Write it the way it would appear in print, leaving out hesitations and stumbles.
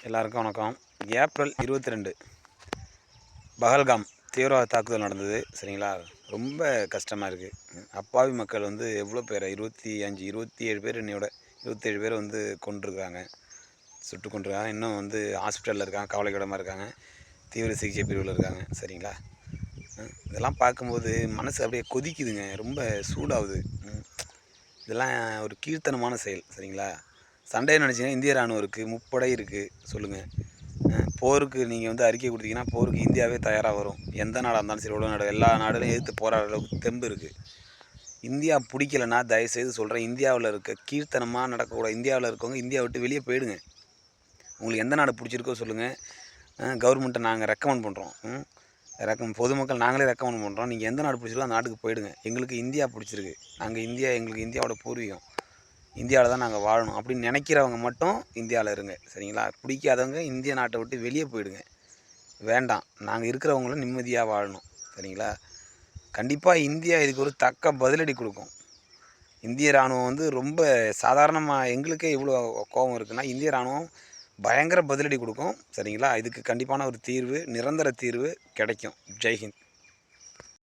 எல்லாருக்கும் வணக்கம். ஏப்ரல் 22 பஹல்காம் தீவிரவாத தாக்குதல் நடந்தது. சரிங்களா? ரொம்ப கஷ்டமாக இருக்குது. அப்பாவி மக்கள் வந்து எவ்வளோ பேர் 27 பேர் என்னையோட 27 பேர் வந்து கொண்டிருக்காங்க, சுட்டு கொண்டிருக்காங்க. இன்னும் வந்து ஹாஸ்பிட்டலில் இருக்காங்க, கவலைக்கிடமாக இருக்காங்க, தீவிர சிகிச்சை பிரிவில் இருக்காங்க. சரிங்களா? இதெல்லாம் பார்க்கும்போது மனசு அப்படியே கொதிக்குதுங்க, ரொம்ப சூடாகுது. இதெல்லாம் ஒரு கீழ்த்தனமான செயல். சரிங்களா? சண்டையை நினச்சிங்கன்னா இந்திய இராணுவம் இருக்குது, முப்படை இருக்குது. சொல்லுங்கள், போருக்கு நீங்கள் வந்து அறிக்கை கொடுத்தீங்கன்னா போருக்கு இந்தியாவே தயாராக வரும். எந்த நாடாக இருந்தாலும் சரி, உலக நாடு எல்லா நாடுகளையும் எதிர்த்து போராடுற அளவுக்கு தெம்பு இருக்குது. இந்தியா பிடிக்கலைன்னா தயவுசெய்து சொல்கிறேன், இந்தியாவில் இருக்க கீழ்த்தனமாக நடக்கக்கூடாது. இந்தியாவில் இருக்கவங்க இந்தியா விட்டு வெளியே போயிடுங்க. உங்களுக்கு எந்த நாடு பிடிச்சிருக்கோ சொல்லுங்கள், கவர்மெண்ட்டை நாங்கள் ரெக்கமெண்ட் பண்ணுறோம். பொதுமக்கள் நாங்களே ரெக்கமெண்ட் பண்ணுறோம். நீங்கள் எந்த நாடு பிடிச்சிருக்கோ அந்த நாட்டுக்கு போயிடுங்க. எங்களுக்கு இந்தியா பிடிச்சிருக்கு, எங்களுக்கு இந்தியாவோட பூர்வீகம், இந்தியாவில் தான் நாங்கள் வாழணும் அப்படின்னு நினைக்கிறவங்க மட்டும் இந்தியாவில் இருங்க. சரிங்களா? பிடிக்காதவங்க இந்திய நாட்டை விட்டு வெளியே போயிடுங்க. வேண்டாம், நாங்கள் இருக்கிறவங்களும் நிம்மதியாக வாழணும். சரிங்களா? கண்டிப்பாக இந்தியா இதுக்கு ஒரு தக்க பதிலடி கொடுக்கும். இந்திய இராணுவம் வந்து ரொம்ப சாதாரணமாக, எங்களுக்கே இவ்வளோ கோபம் இருக்குன்னா இந்திய இராணுவம் பயங்கர பதிலடி கொடுக்கும். சரிங்களா? இதுக்கு கண்டிப்பான ஒரு தீர்வு, நிரந்தர தீர்வு கிடைக்கும். ஜெய்ஹிந்த்.